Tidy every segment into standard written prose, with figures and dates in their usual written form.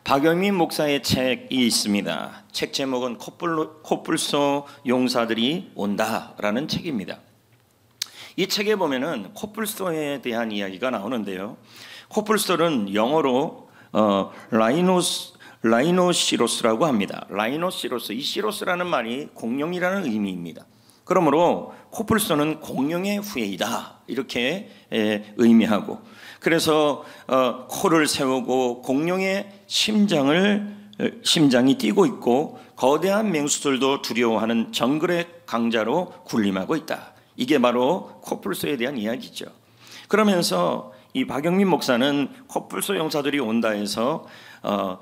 박영민 목사의 책이 있습니다. 책 제목은 코뿔소 용사들이 온다라는 책입니다. 이 책에 보면은 코뿔소에 대한 이야기가 나오는데요. 코뿔소는 영어로 라이노시로스라고 합니다. 라이노시로스, 이 시로스라는 말이 공룡이라는 의미입니다. 그러므로 코뿔소는 공룡의 후예이다 이렇게 의미하고, 그래서 코를 세우고 공룡의 심장이 뛰고 있고 거대한 맹수들도 두려워하는 정글의 강자로 군림하고 있다. 이게 바로 코뿔소에 대한 이야기죠. 그러면서 이 박영민 목사는 코뿔소 용사들이 온다 해서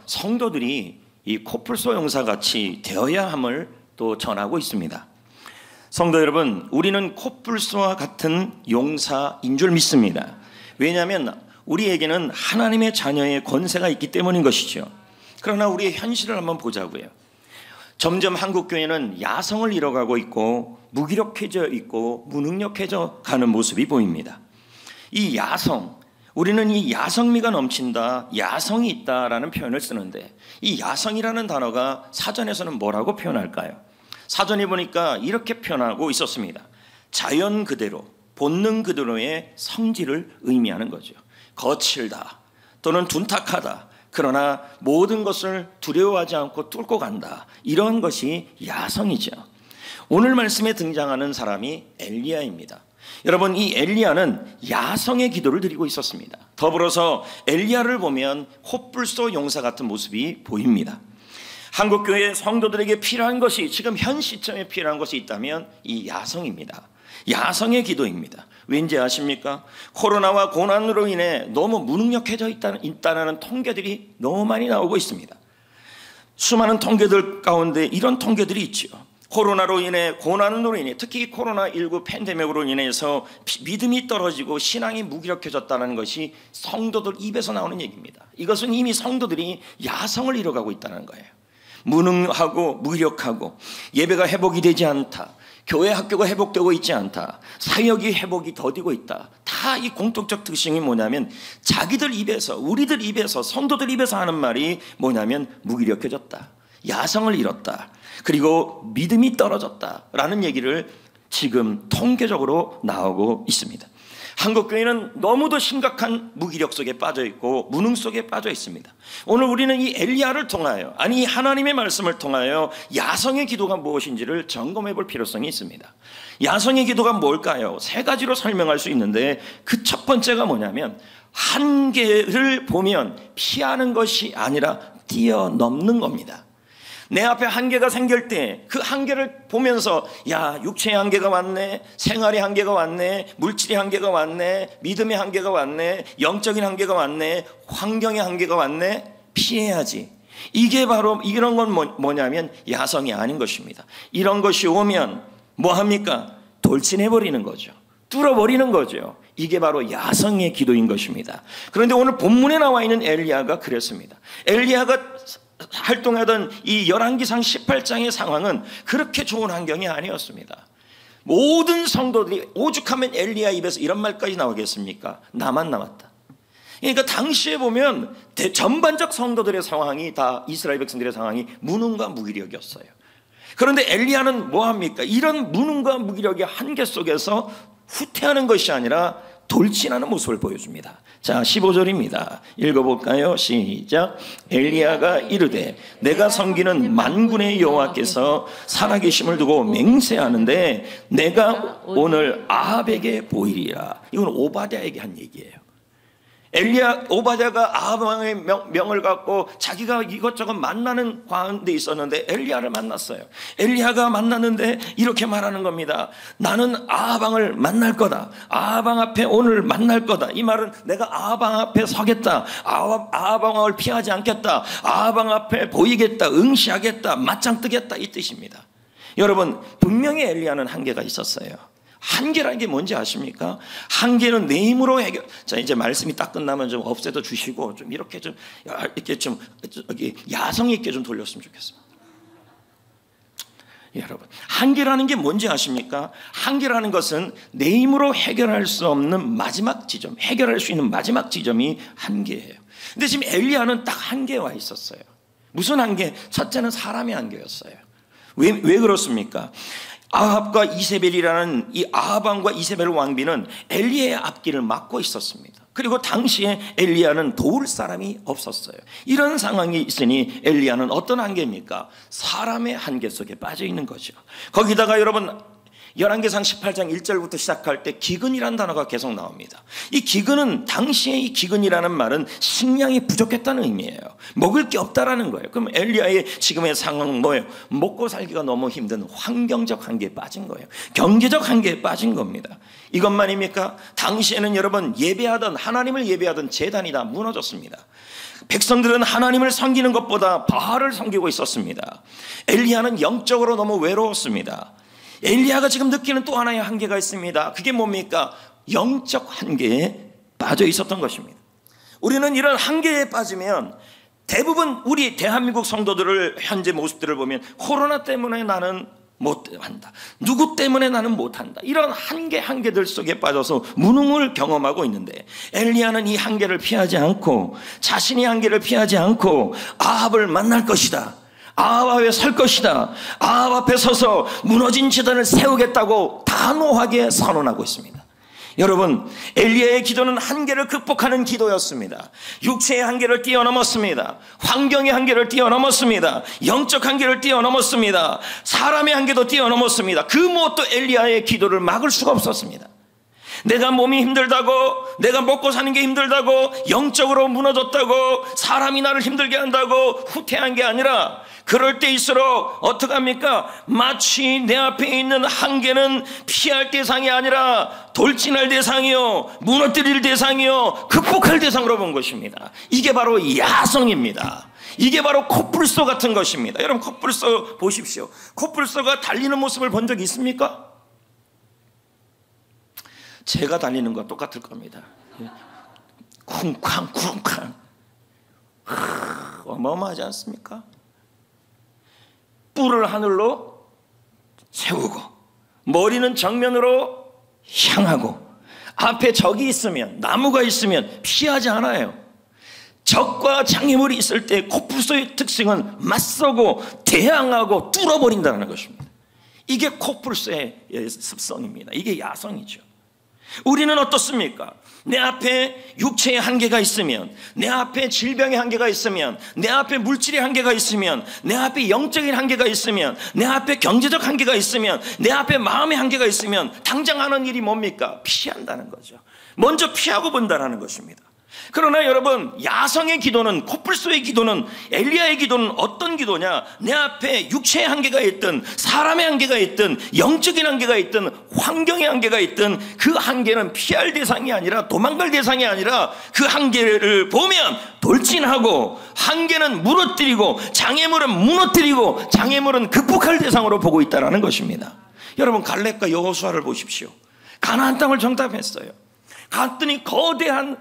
성도들이 이 코뿔소 용사같이 되어야 함을 또 전하고 있습니다. 성도 여러분, 우리는 코뿔소와 같은 용사인 줄 믿습니다. 왜냐하면 우리에게는 하나님의 자녀의 권세가 있기 때문인 것이죠. 그러나 우리의 현실을 한번 보자고요. 점점 한국교회는 야성을 잃어가고 있고 무기력해져 있고 무능력해져 가는 모습이 보입니다. 이 야성, 우리는 이 야성미가 넘친다, 야성이 있다라는 표현을 쓰는데, 이 야성이라는 단어가 사전에서는 뭐라고 표현할까요? 사전에 보니까 이렇게 표현하고 있었습니다. 자연 그대로, 본능 그대로의 성질을 의미하는 거죠. 거칠다 또는 둔탁하다, 그러나 모든 것을 두려워하지 않고 뚫고 간다, 이런 것이 야성이죠. 오늘 말씀에 등장하는 사람이 엘리야입니다. 여러분, 이 엘리야는 야성의 기도를 드리고 있었습니다. 더불어서 엘리야를 보면 코뿔소 용사 같은 모습이 보입니다. 한국교회 성도들에게 필요한 것이, 지금 현 시점에 필요한 것이 있다면 이 야성입니다. 야성의 기도입니다. 왠지 아십니까? 코로나와 고난으로 인해 너무 무능력해져 있다는 통계들이 너무 많이 나오고 있습니다. 수많은 통계들 가운데 이런 통계들이 있죠. 코로나로 인해, 고난으로 인해, 특히 코로나19 팬데믹으로 인해서 믿음이 떨어지고 신앙이 무기력해졌다는 것이 성도들 입에서 나오는 얘기입니다. 이것은 이미 성도들이 야성을 잃어가고 있다는 거예요. 무능하고 무기력하고, 예배가 회복이 되지 않다, 교회 학교가 회복되고 있지 않다, 사역이 회복이 더디고 있다. 다 이 공통적 특징이 뭐냐면 자기들 입에서, 우리들 입에서, 성도들 입에서 하는 말이 뭐냐면 무기력해졌다, 야성을 잃었다, 그리고 믿음이 떨어졌다라는 얘기를 지금 통계적으로 나오고 있습니다. 한국교회는 너무도 심각한 무기력 속에 빠져 있고 무능 속에 빠져 있습니다. 오늘 우리는 이 엘리야를 통하여, 아니 하나님의 말씀을 통하여 야성의 기도가 무엇인지를 점검해 볼 필요성이 있습니다. 야성의 기도가 뭘까요? 세 가지로 설명할 수 있는데, 그 첫 번째가 뭐냐면 한계를 보면 피하는 것이 아니라 뛰어넘는 겁니다. 내 앞에 한계가 생길 때 그 한계를 보면서, 야, 육체의 한계가 왔네, 생활의 한계가 왔네, 물질의 한계가 왔네, 믿음의 한계가 왔네, 영적인 한계가 왔네, 환경의 한계가 왔네, 피해야지. 이게 바로, 이런 건 뭐냐면 야성이 아닌 것입니다. 이런 것이 오면 뭐합니까? 돌진해버리는 거죠. 뚫어버리는 거죠. 이게 바로 야성의 기도인 것입니다. 그런데 오늘 본문에 나와 있는 엘리야가 그랬습니다. 엘리야가 활동하던 이 열왕기상 18장의 상황은 그렇게 좋은 환경이 아니었습니다. 모든 성도들이, 오죽하면 엘리야 입에서 이런 말까지 나오겠습니까? 나만 남았다. 그러니까 당시에 보면 전반적 성도들의 상황이 다, 이스라엘 백성들의 상황이 무능과 무기력이었어요. 그런데 엘리야는 뭐합니까? 이런 무능과 무기력의 한계 속에서 후퇴하는 것이 아니라 돌진하는 모습을 보여줍니다. 자, 15절입니다. 읽어볼까요? 시작. 엘리야가 이르되 내가 섬기는 만군의 여호와께서 살아계심을 두고 맹세하는데 내가 오늘 아합에게 보이리라. 이건 오바댜에게 한 얘기예요. 오바댜가 아합 왕의 명을 갖고 자기가 이것저것 만나는 가운데 있었는데 엘리야를 만났어요. 엘리야가 만났는데 이렇게 말하는 겁니다. 나는 아합 왕을 만날 거다. 아합 왕 앞에 오늘 만날 거다. 이 말은 내가 아합 왕 앞에 서겠다, 아합 왕을 피하지 않겠다, 아합 왕 앞에 보이겠다, 응시하겠다, 맞짱 뜨겠다, 이 뜻입니다. 여러분, 분명히 엘리야는 한계가 있었어요. 한계라는 게 뭔지 아십니까? 한계는 내 힘으로 해결. 자, 이제 말씀이 딱 끝나면 좀 없애도 주시고 좀 이렇게 좀 야성 있게 좀 돌렸으면 좋겠습니다. 여러분, 한계라는 게 뭔지 아십니까? 한계라는 것은 내 힘으로 해결할 수 없는 마지막 지점, 해결할 수 있는 마지막 지점이 한계예요. 근데 지금 엘리야는 딱 한계에 와 있었어요. 무슨 한계? 첫째는 사람의 한계였어요. 왜 그렇습니까? 아합과 이세벨이라는 이 아합 왕과 이세벨 왕비는 엘리야의 앞길을 막고 있었습니다. 그리고 당시에 엘리야는 도울 사람이 없었어요. 이런 상황이 있으니 엘리야는 어떤 한계입니까? 사람의 한계 속에 빠져 있는 거죠. 거기다가 여러분, 열왕기상 18장 1절부터 시작할 때 기근이라는 단어가 계속 나옵니다. 이 기근은, 당시에 이 기근이라는 말은 식량이 부족했다는 의미예요. 먹을 게 없다라는 거예요. 그럼 엘리야의 지금의 상황은 뭐예요? 먹고 살기가 너무 힘든 환경적 한계에 빠진 거예요. 경제적 한계에 빠진 겁니다. 이것만입니까? 당시에는 여러분, 하나님을 예배하던 제단이 다 무너졌습니다. 백성들은 하나님을 섬기는 것보다 바알을 섬기고 있었습니다. 엘리야는 영적으로 너무 외로웠습니다. 엘리야가 지금 느끼는 또 하나의 한계가 있습니다. 그게 뭡니까? 영적 한계에 빠져 있었던 것입니다. 우리는 이런 한계에 빠지면 대부분 우리 대한민국 성도들을 현재 모습들을 보면 코로나 때문에 나는 못한다, 누구 때문에 나는 못한다, 이런 한계들 속에 빠져서 무능을 경험하고 있는데, 엘리야는 이 한계를 피하지 않고, 자신의 한계를 피하지 않고 아합을 만날 것이다, 아합 앞에 설 것이다, 아합 앞에 서서 무너진 제단을 세우겠다고 단호하게 선언하고 있습니다. 여러분, 엘리야의 기도는 한계를 극복하는 기도였습니다. 육체의 한계를 뛰어넘었습니다. 환경의 한계를 뛰어넘었습니다. 영적 한계를 뛰어넘었습니다. 사람의 한계도 뛰어넘었습니다. 그 무엇도 엘리야의 기도를 막을 수가 없었습니다. 내가 몸이 힘들다고, 내가 먹고 사는 게 힘들다고, 영적으로 무너졌다고, 사람이 나를 힘들게 한다고 후퇴한 게 아니라, 그럴 때일수록 어떻게 합니까? 마치 내 앞에 있는 한계는 피할 대상이 아니라 돌진할 대상이요, 무너뜨릴 대상이요, 극복할 대상으로 본 것입니다. 이게 바로 야성입니다. 이게 바로 코뿔소 같은 것입니다. 여러분, 코뿔소 보십시오. 코뿔소가 달리는 모습을 본 적 있습니까? 제가 달리는 거 똑같을 겁니다. 쿵쾅 쿵쾅, 어마어마하지 않습니까? 뿔을 하늘로 세우고 머리는 정면으로 향하고, 앞에 적이 있으면, 나무가 있으면 피하지 않아요. 적과 장애물이 있을 때 코뿔소의 특징은 맞서고 대항하고 뚫어버린다는 것입니다. 이게 코뿔소의 습성입니다. 이게 야성이죠. 우리는 어떻습니까? 내 앞에 육체의 한계가 있으면, 내 앞에 질병의 한계가 있으면, 내 앞에 물질의 한계가 있으면, 내 앞에 영적인 한계가 있으면, 내 앞에 경제적 한계가 있으면, 내 앞에 마음의 한계가 있으면 당장 하는 일이 뭡니까? 피한다는 거죠. 먼저 피하고 본다는 것입니다. 그러나 여러분, 야성의 기도는, 코뿔소의 기도는, 엘리야의 기도는 어떤 기도냐? 내 앞에 육체의 한계가 있든, 사람의 한계가 있든, 영적인 한계가 있든, 환경의 한계가 있든, 그 한계는 피할 대상이 아니라, 도망갈 대상이 아니라, 그 한계를 보면 돌진하고, 한계는 무너뜨리고, 장애물은 무너뜨리고, 장애물은 극복할 대상으로 보고 있다는 것입니다. 여러분, 갈렙과 여호수아를 보십시오. 가나안 땅을 정탐했어요. 갔더니 거대한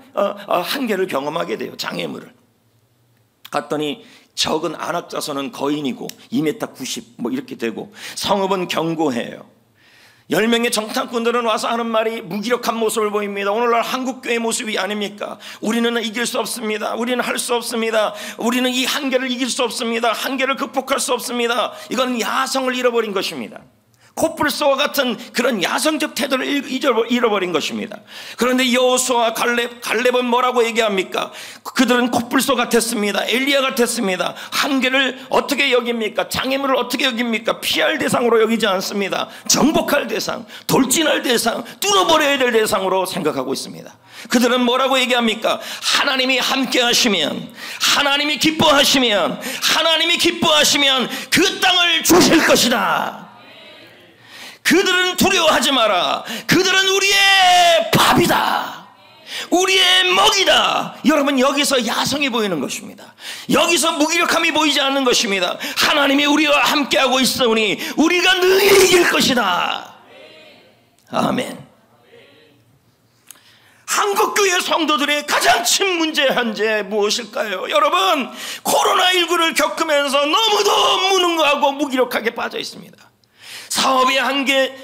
한계를 경험하게 돼요. 장애물을. 갔더니 적은 안악자손은 거인이고 2m 90 뭐 이렇게 되고, 성읍은 견고해요. 10명의 정탐꾼들은 와서 하는 말이 무기력한 모습을 보입니다. 오늘날 한국교회 모습이 아닙니까? 우리는 이길 수 없습니다. 우리는 할 수 없습니다. 우리는 이 한계를 이길 수 없습니다. 한계를 극복할 수 없습니다. 이건 야성을 잃어버린 것입니다. 코뿔소와 같은 그런 야성적 태도를 잃어버린 것입니다. 그런데 여호수아와 갈렙은 뭐라고 얘기합니까? 그들은 코뿔소 같았습니다. 엘리야 같았습니다. 한계를 어떻게 여깁니까? 장애물을 어떻게 여깁니까? 피할 대상으로 여기지 않습니다. 정복할 대상, 돌진할 대상, 뚫어버려야 될 대상으로 생각하고 있습니다. 그들은 뭐라고 얘기합니까? 하나님이 함께 하시면, 하나님이 기뻐하시면, 하나님이 기뻐하시면 그 땅을 주실 것이다. 그들은 두려워하지 마라. 그들은 우리의 밥이다, 우리의 먹이다. 여러분, 여기서 야성이 보이는 것입니다. 여기서 무기력함이 보이지 않는 것입니다. 하나님이 우리와 함께하고 있으니 우리가 능히 이길 것이다. 아멘. 한국교회 성도들의 가장 큰 문제 현재 무엇일까요? 여러분, 코로나19를 겪으면서 너무도 무능하고 무기력하게 빠져 있습니다. 사업의 한계,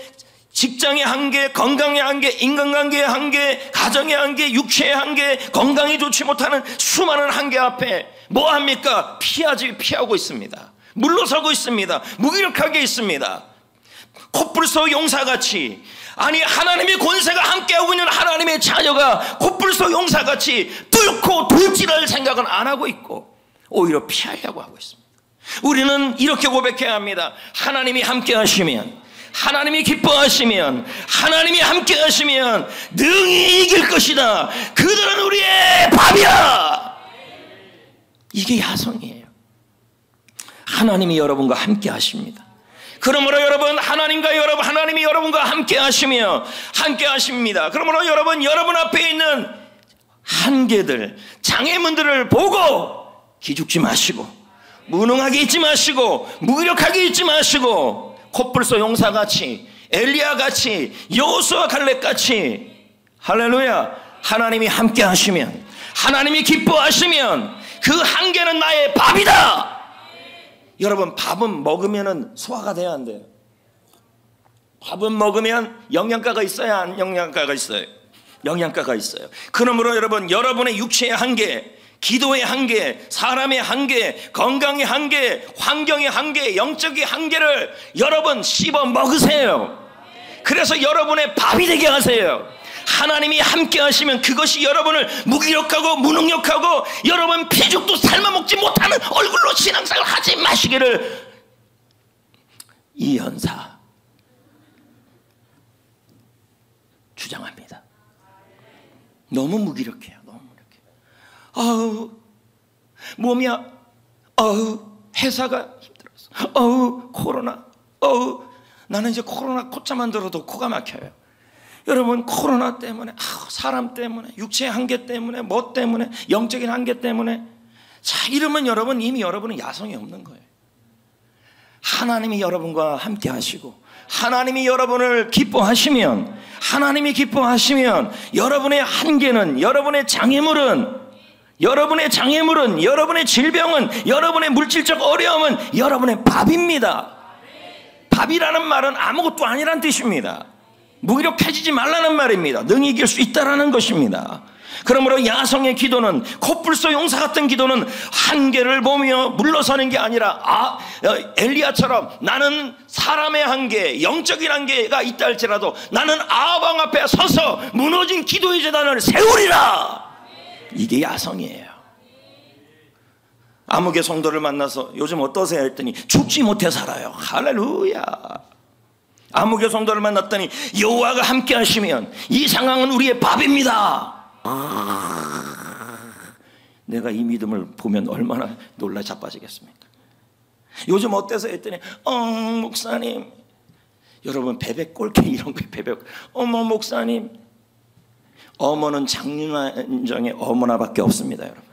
직장의 한계, 건강의 한계, 인간관계의 한계, 가정의 한계, 육체의 한계, 건강이 좋지 못하는 수많은 한계 앞에 뭐합니까? 피하고 있습니다. 물러서고 있습니다. 무기력하게 있습니다. 코뿔소 용사같이, 아니 하나님의 권세가 함께하고 있는 하나님의 자녀가 코뿔소 용사같이 뚫고 돌진할 생각은 안 하고 있고 오히려 피하려고 하고 있습니다. 우리는 이렇게 고백해야 합니다. 하나님이 함께하시면, 하나님이 기뻐하시면, 하나님이 함께하시면 능히 이길 것이다. 그들은 우리의 밥이야. 이게 야성이에요. 하나님이 여러분과 함께하십니다. 그러므로 여러분, 하나님이 여러분과 함께하십니다. 그러므로 여러분 앞에 있는 한계들, 장애물들을 보고 기죽지 마시고, 무능하게 있지 마시고, 무기력하게 있지 마시고, 코뿔소 용사같이, 엘리야같이, 여호수아 갈렙같이, 할렐루야, 하나님이 함께하시면, 하나님이 기뻐하시면 그 한계는 나의 밥이다. 여러분, 밥은 먹으면 소화가 돼야 안 돼요? 밥은 먹으면 영양가가 있어야 안 영양가가 있어요? 영양가가 있어요. 그러므로 여러분, 여러분의 육체의 한계, 기도의 한계, 사람의 한계, 건강의 한계, 환경의 한계, 영적인 한계를 여러분 씹어 먹으세요. 그래서 여러분의 밥이 되게 하세요. 하나님이 함께 하시면 그것이 여러분을 무기력하고 무능력하고 여러분 피죽도 삶아먹지 못하는 얼굴로 신앙생활 하지 마시기를 이 연사 주장합니다. 너무 무기력해요. 너무 무기력해요. 아우 몸이야. 아우 회사가 힘들었어. 아우 코로나. 아우 나는 이제 코로나 콧자만 들어도 코가 막혀요. 여러분 코로나 때문에, 사람 때문에, 육체의 한계 때문에, 뭐 때문에, 영적인 한계 때문에, 자 이러면 여러분 이미 여러분은 야성이 없는 거예요. 하나님이 여러분과 함께 하시고 하나님이 여러분을 기뻐하시면, 하나님이 기뻐하시면 여러분의 한계는, 여러분의 장애물은, 여러분의 질병은, 여러분의 물질적 어려움은 여러분의 밥입니다. 밥이라는 말은 아무것도 아니란 뜻입니다. 무기력해지지 말라는 말입니다. 능히 이길 수 있다라는 것입니다. 그러므로 야성의 기도는, 코뿔소 용사 같은 기도는 한계를 보며 물러서는 게 아니라 엘리야처럼 나는 사람의 한계, 영적인 한계가 있다 할지라도 나는 아방 앞에 서서 무너진 기도의 제단을 세우리라. 이게 야성이에요. 암흑의 성도를 만나서 요즘 어떠세요 했더니 죽지 못해 살아요. 할렐루야. 암흑의 성도를 만났더니 여호와가 함께 하시면 이 상황은 우리의 밥입니다. 내가 이 믿음을 보면 얼마나 놀라 자빠지겠습니까? 요즘 어때서 했더니 목사님, 여러분 베베 꼴케 이런 거예요. 베베. 어머 목사님, 어머는 장윤정의 어머나밖에 없습니다. 여러분.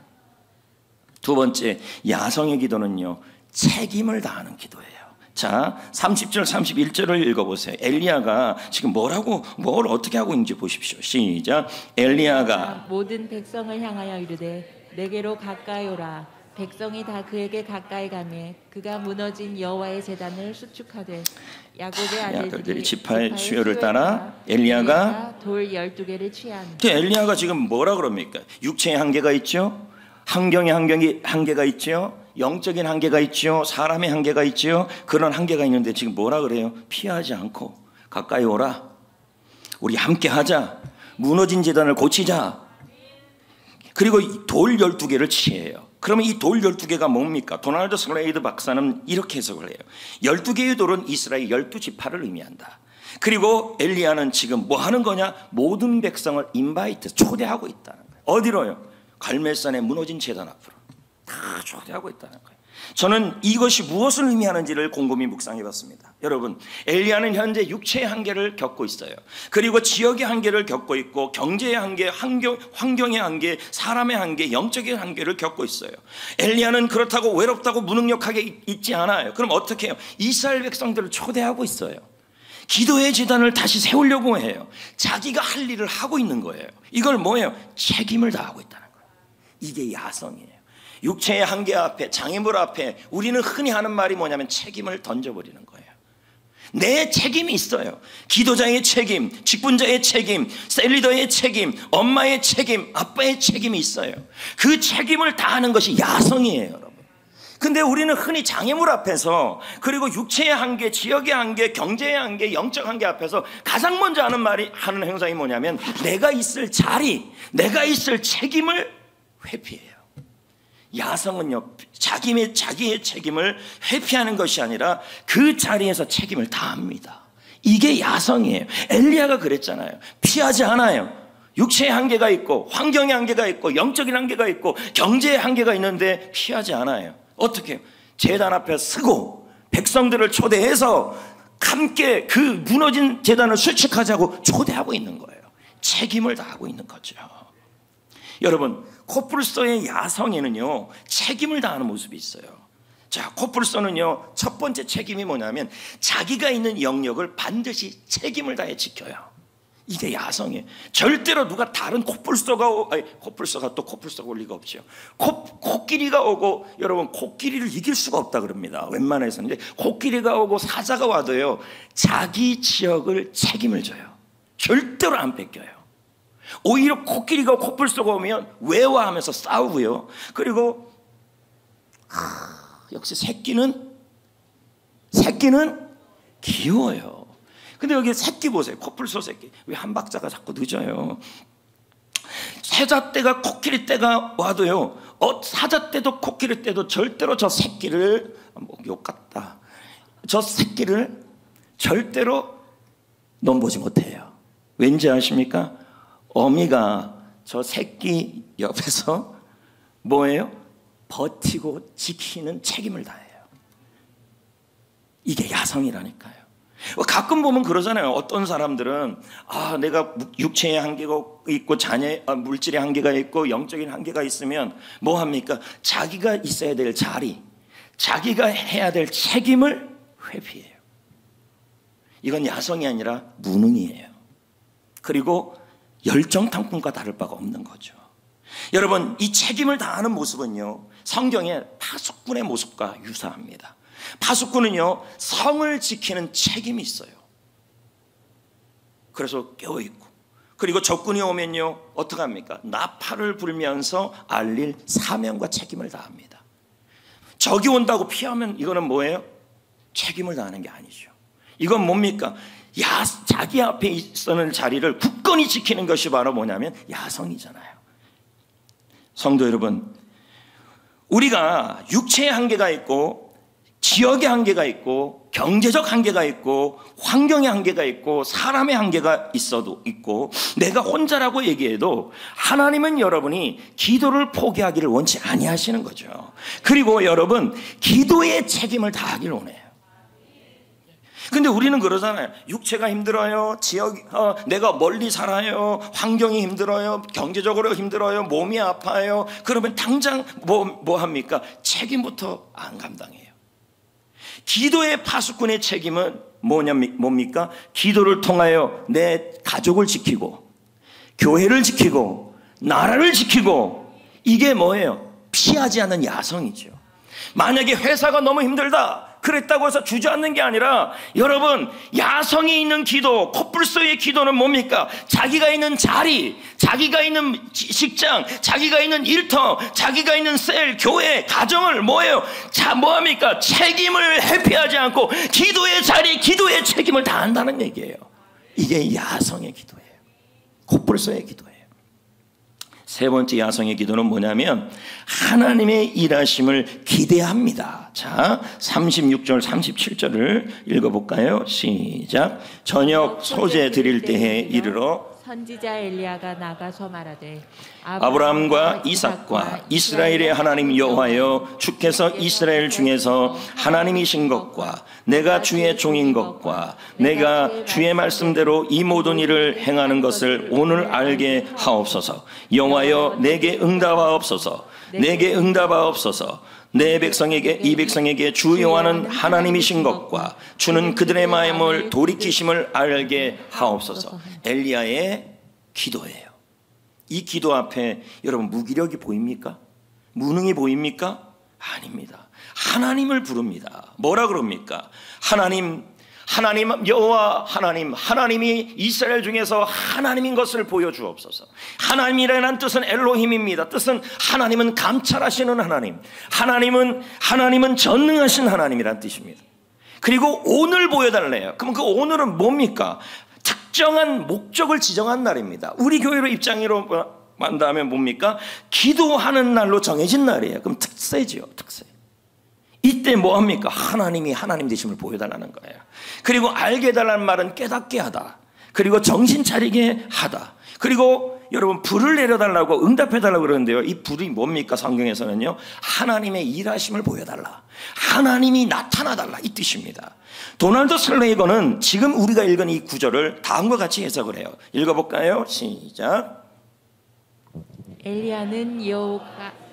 두 번째, 야성의 기도는요, 책임을 다하는 기도예요. 자, 30절 31절을 읽어보세요. 엘리야가 지금 뭘 어떻게 하고 있는지 보십시오. 시작. 엘리야가 모든 백성을 향하여 이르되 내게로 가까이 오라. 백성이 다 그에게 가까이 가매 그가 무너진 여호와의 제단을 수축하되 야곱의 아들들이 지파의 수요를 따라 엘리야가 돌 12개를 취한. 엘리야가 지금 뭐라 그럽니까? 육체의 한계가 있죠, 환경의 한계가 있죠, 영적인 한계가 있죠, 사람의 한계가 있죠. 그런 한계가 있는데 지금 뭐라 그래요? 피하지 않고 가까이 오라. 우리 함께 하자. 무너진 제단을 고치자. 그리고 돌 12개를 취해요. 그러면 이 돌 12개가 뭡니까? 도널드 슬레이드 박사는 이렇게 해석을 해요. 12개의 돌은 이스라엘 12지파를 의미한다. 그리고 엘리야는 지금 뭐 하는 거냐? 모든 백성을 초대하고 있다는 거예요. 어디로요? 갈멜산의 무너진 제단 앞으로 다 초대하고 있다는 거예요. 저는 이것이 무엇을 의미하는지를 곰곰이 묵상해봤습니다. 여러분, 엘리야는 현재 육체의 한계를 겪고 있어요. 그리고 지역의 한계를 겪고 있고, 경제의 한계, 환경의 한계, 사람의 한계, 영적인 한계를 겪고 있어요. 엘리야는 그렇다고 외롭다고 무능력하게 있지 않아요. 그럼 어떻게 해요? 이스라엘 백성들을 초대하고 있어요. 기도의 제단을 다시 세우려고 해요. 자기가 할 일을 하고 있는 거예요. 이걸 뭐예요? 책임을 다하고 있다는 거예요. 이게 야성이에요. 육체의 한계 앞에, 장애물 앞에 우리는 흔히 하는 말이 뭐냐면 책임을 던져버리는 거예요. 내 책임이 있어요. 기도자의 책임, 직분자의 책임, 셀리더의 책임, 엄마의 책임, 아빠의 책임이 있어요. 그 책임을 다하는 것이 야성이에요, 여러분. 근데 우리는 흔히 장애물 앞에서, 그리고 육체의 한계, 지역의 한계, 경제의 한계, 영적 한계 앞에서 가장 먼저 하는 행동이 뭐냐면 내가 있을 자리, 내가 있을 책임을 회피해요. 야성은요, 자기의 책임을 회피하는 것이 아니라 그 자리에서 책임을 다합니다. 이게 야성이에요. 엘리야가 그랬잖아요. 피하지 않아요. 육체의 한계가 있고, 환경의 한계가 있고, 영적인 한계가 있고, 경제의 한계가 있는데 피하지 않아요. 어떻게 해요? 제단 앞에 서고 백성들을 초대해서 함께 그 무너진 제단을 수축하자고 초대하고 있는 거예요. 책임을 다하고 있는 거죠. 여러분, 코뿔소의 야성에는요, 책임을 다하는 모습이 있어요. 자, 코뿔소는요, 첫 번째 책임이 뭐냐면 자기가 있는 영역을 반드시 책임을 다해 지켜요. 이게 야성이에요. 절대로 누가 다른 코뿔소가 올 리가 없죠. 코끼리가 오고, 여러분, 코끼리를 이길 수가 없다 그럽니다. 웬만해서는. 이제 코끼리가 오고 사자가 와도요, 자기 지역을 책임을 져요. 절대로 안 뺏겨요. 오히려 코끼리가 코뿔소가 오면 왜와 하면서 싸우고요. 그리고 역시 새끼는 귀여워요. 근데 여기 새끼 보세요. 코뿔소 새끼. 왜 한 박자가 자꾸 늦어요? 사자 때가 코끼리 때가 와도요, 사자 때도 코끼리 때도 절대로 저 새끼를, 욕 같다, 저 새끼를 절대로 넘보지 못해요. 왠지 아십니까? 어미가 저 새끼 옆에서 뭐예요? 버티고 지키는 책임을 다해요. 이게 야성이라니까요. 가끔 보면 그러잖아요. 어떤 사람들은 내가 육체의 한계가 있고 물질의 한계가 있고 영적인 한계가 있으면 뭐 합니까? 자기가 있어야 될 자리, 자기가 해야 될 책임을 회피해요. 이건 야성이 아니라 무능이에요. 그리고 열정탐꾼과 다를 바가 없는 거죠. 여러분, 이 책임을 다하는 모습은요, 성경의 파수꾼의 모습과 유사합니다. 파수꾼은요, 성을 지키는 책임이 있어요. 그래서 깨어있고, 그리고 적군이 오면요, 어떡합니까? 나팔을 불면서 알릴 사명과 책임을 다합니다. 적이 온다고 피하면 이거는 뭐예요? 책임을 다하는 게 아니죠. 이건 뭡니까? 자기 앞에 있는 자리를 굳건히 지키는 것이 바로 뭐냐면 야성이잖아요. 성도 여러분, 우리가 육체의 한계가 있고, 지역의 한계가 있고, 경제적 한계가 있고, 환경의 한계가 있고, 사람의 한계가 있고, 내가 혼자라고 얘기해도 하나님은 여러분이 기도를 포기하기를 원치 아니하시는 거죠. 그리고 여러분, 기도의 책임을 다하기를 원해요. 근데 우리는 그러잖아요. 육체가 힘들어요. 내가 멀리 살아요. 환경이 힘들어요. 경제적으로 힘들어요. 몸이 아파요. 그러면 당장 뭐 합니까? 책임부터 안 감당해요. 기도의 파수꾼의 책임은 뭡니까? 기도를 통하여 내 가족을 지키고, 교회를 지키고, 나라를 지키고, 이게 뭐예요? 피하지 않는 야성이죠. 만약에 회사가 너무 힘들다, 그랬다고 해서 주저앉는 게 아니라, 여러분, 야성이 있는 기도, 코뿔소의 기도는 뭡니까? 자기가 있는 자리, 자기가 있는 직장, 자기가 있는 일터, 자기가 있는 셀, 교회, 가정을 뭐예요? 뭐합니까? 책임을 회피하지 않고 기도의 자리, 기도의 책임을 다한다는 얘기예요. 이게 야성의 기도예요. 코뿔소의 기도예요. 세 번째 야성의 기도는 뭐냐면 하나님의 일하심을 기대합니다. 자, 36절 37절을 읽어볼까요? 시작. 저녁 소재 드릴 때에 이르러 선지자 엘리야가 나가서 말하되 아브라함과 이삭과 이스라엘의 하나님 여호와여, 주께서 이스라엘 중에서 하나님이신 것과 내가 주의 종인 것과 내가 주의 말씀대로 이 모든 일을 행하는 것을 오늘 알게 하옵소서. 여호와여, 내게 응답하옵소서. 내게 응답하옵소서. 내 백성에게, 이 백성에게 주 여호와는 하나님이신 것과 주는 그들의 마음을 돌이키심을 알게 하옵소서. 엘리야의 기도예요. 이 기도 앞에 여러분 무기력이 보입니까? 무능이 보입니까? 아닙니다. 하나님을 부릅니다. 뭐라 그럽니까? 하나님, 하나님 여호와 하나님이 이스라엘 중에서 하나님인 것을 보여주옵소서. 하나님이라는 뜻은 엘로힘입니다. 뜻은 하나님은 감찰하시는 하나님, 하나님은 전능하신 하나님이란 뜻입니다. 그리고 오늘 보여달래요. 그럼 그 오늘은 뭡니까? 특정한 목적을 지정한 날입니다. 우리 교회로 입장으로 만다면 뭡니까? 기도하는 날로 정해진 날이에요. 그럼 특세지요, 특세. 이때 뭐합니까? 하나님이 하나님 되심을 보여달라는 거예요. 그리고 알게 해달라는 말은 깨닫게 하다, 그리고 정신 차리게 하다, 그리고 여러분 불을 내려달라고 응답해달라고 그러는데요, 이 불이 뭡니까? 성경에서는요, 하나님의 일하심을 보여달라, 하나님이 나타나달라, 이 뜻입니다. 도널드 슬레이거는 지금 우리가 읽은 이 구절을 다음과 같이 해석을 해요. 읽어볼까요? 시작. 엘리야는 여호가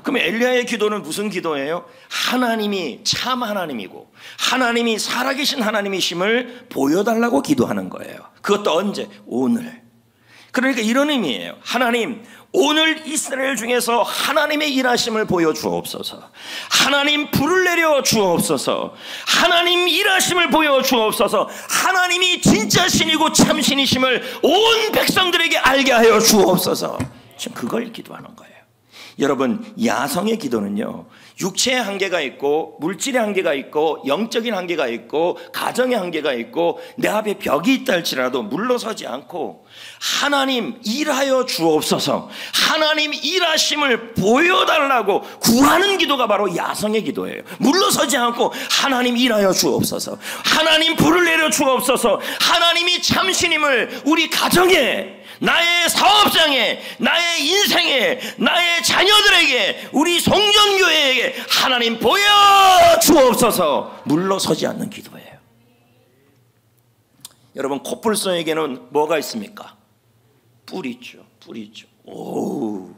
그럼 엘리야의 기도는 무슨 기도예요? 하나님이 참 하나님이고 하나님이 살아계신 하나님이심을 보여달라고 기도하는 거예요. 그것도 언제? 오늘. 그러니까 이런 의미예요. 하나님, 오늘 이스라엘 중에서 하나님의 일하심을 보여주옵소서. 하나님 불을 내려 주옵소서. 하나님 일하심을 보여주옵소서. 하나님이 진짜 신이고 참 신이심을 온 백성들에게 알게 하여 주옵소서. 지금 그걸 기도하는 거예요. 여러분, 야성의 기도는요, 육체의 한계가 있고 물질의 한계가 있고 영적인 한계가 있고 가정의 한계가 있고 내 앞에 벽이 있다 할지라도 물러서지 않고 하나님 일하여 주옵소서, 하나님 일하심을 보여달라고 구하는 기도가 바로 야성의 기도예요. 물러서지 않고 하나님 일하여 주옵소서, 하나님 불을 내려 주옵소서, 하나님이 참신임을 우리 가정에, 나의 사업장에, 나의 인생에, 나의 자녀들에게, 우리 송전교회에게 하나님 보여주옵소서. 물러서지 않는 기도예요. 여러분, 코뿔소에게는 뭐가 있습니까? 뿔이 있죠. 뿔이 있죠. 오.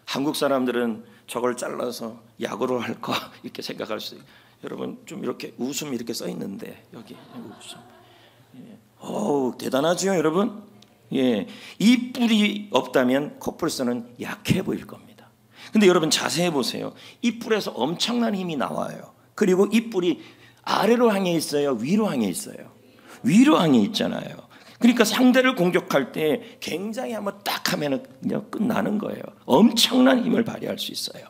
한국 사람들은 저걸 잘라서 약으로 할까 이렇게 생각할 수 있어요. 여러분, 좀 이렇게 웃음이 이렇게 써 있는데 여기 웃음. 오, 대단하죠, 여러분? 예, 이 뿔이 없다면 코뿔소는 약해 보일 겁니다. 근데 여러분 자세히 보세요. 이 뿔에서 엄청난 힘이 나와요. 그리고 이 뿔이 아래로 향해 있어요, 위로 향해 있어요? 위로 향해 있잖아요. 그러니까 상대를 공격할 때 굉장히 한번 딱 하면 그냥 끝나는 거예요. 엄청난 힘을 발휘할 수 있어요.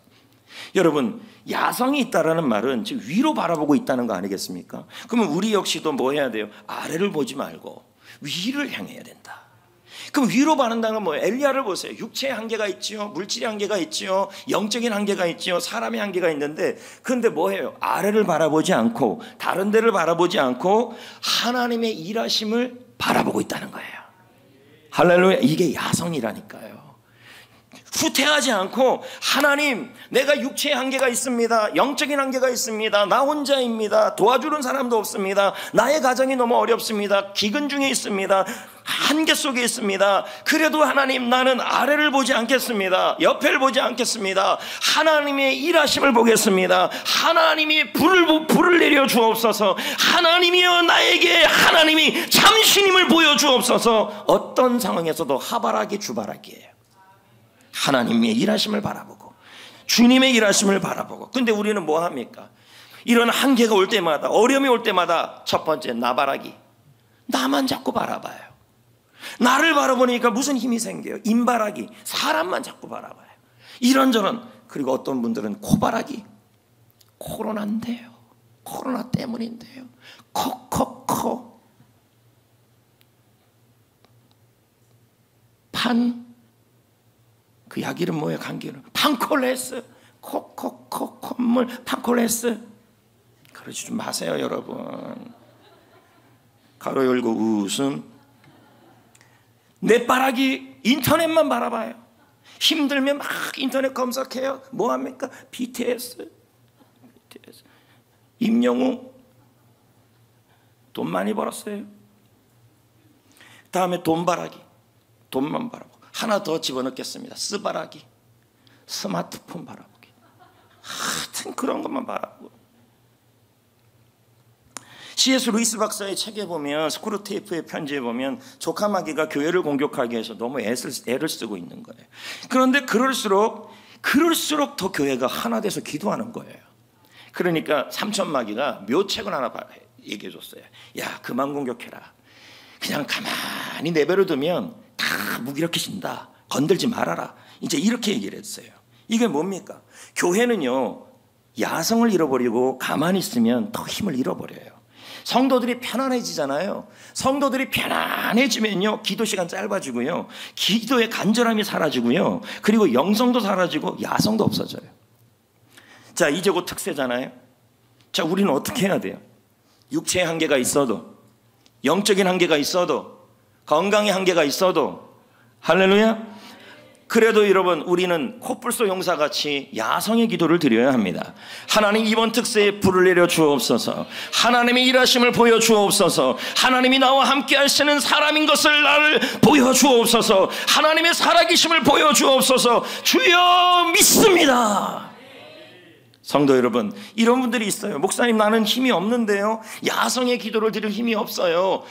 여러분, 야성이 있다라는 말은 지금 위로 바라보고 있다는 거 아니겠습니까? 그러면 우리 역시도 뭐 해야 돼요? 아래를 보지 말고 위를 향해야 된다. 그럼 위로 바란다는 건 뭐예요? 엘리야를 보세요. 육체의 한계가 있지요, 물질의 한계가 있지요, 영적인 한계가 있지요, 사람의 한계가 있는데, 그런데 뭐예요? 아래를 바라보지 않고 다른 데를 바라보지 않고 하나님의 일하심을 바라보고 있다는 거예요. 할렐루야. 이게 야성이라니까요. 후퇴하지 않고 하나님, 내가 육체의 한계가 있습니다, 영적인 한계가 있습니다, 나 혼자입니다, 도와주는 사람도 없습니다, 나의 가정이 너무 어렵습니다, 기근 중에 있습니다, 한계 속에 있습니다. 그래도 하나님, 나는 아래를 보지 않겠습니다, 옆에를 보지 않겠습니다, 하나님의 일하심을 보겠습니다. 하나님이 불을 내려 주옵소서. 하나님이여, 나에게 하나님이 참신임을 보여주옵소서. 어떤 상황에서도 하바라기 주바라기예요. 하나님의 일하심을 바라보고 주님의 일하심을 바라보고. 근데 우리는 뭐 합니까? 이런 한계가 올 때마다, 어려움이 올 때마다 첫 번째 나바라기, 나만 자꾸 바라봐요. 나를 바라보니까 무슨 힘이 생겨요? 인바라기, 사람만 자꾸 바라봐요. 이런저런. 그리고 어떤 분들은 코바라기, 코로나인데요, 코로나 때문인데요, 코코코, 그 약 이름 뭐예요? 감기 이름 판콜레스, 코코코 콧물 판콜레스. 그러지 좀 마세요, 여러분. 가로 열고 웃음. 넷바라기, 인터넷만 바라봐요. 힘들면 막 인터넷 검색해요. 뭐합니까? BTS. 임영웅 돈 많이 벌었어요. 다음에 돈바라기, 돈만 바라보고. 하나 더 집어넣겠습니다. 스바라기, 스마트폰 바라보기. 하여튼 그런 것만 바라보고. C.S. 루이스 박사의 책에 보면, 스크루테이프의 편지에 보면 조카 마귀가 교회를 공격하기 위해서 너무 애를 쓰고 있는 거예요. 그런데 그럴수록 그럴수록 더 교회가 하나 돼서 기도하는 거예요. 그러니까 삼천마귀가 묘책을 하나 얘기해 줬어요. 야, 그만 공격해라. 그냥 가만히 내버려 두면 다 무기력해진다. 건들지 말아라. 이제 이렇게 얘기를 했어요. 이게 뭡니까? 교회는요, 야성을 잃어버리고 가만히 있으면 더 힘을 잃어버려요. 성도들이 편안해지잖아요. 성도들이 편안해지면요, 기도 시간 짧아지고요, 기도의 간절함이 사라지고요, 그리고 영성도 사라지고 야성도 없어져요. 자, 이제 곧 특세잖아요. 자, 우리는 어떻게 해야 돼요? 육체의 한계가 있어도, 영적인 한계가 있어도, 건강의 한계가 있어도, 할렐루야. 그래도 여러분, 우리는 코뿔소 용사같이 야성의 기도를 드려야 합니다. 하나님, 이번 특세에 불을 내려 주옵소서. 하나님의 일하심을 보여 주옵소서. 하나님이 나와 함께 하시는 사람인 것을 나를 보여 주옵소서. 하나님의 살아계심을 보여 주옵소서. 주여, 믿습니다. 성도 여러분, 이런 분들이 있어요. 목사님, 나는 힘이 없는데요, 야성의 기도를 드릴 힘이 없어요.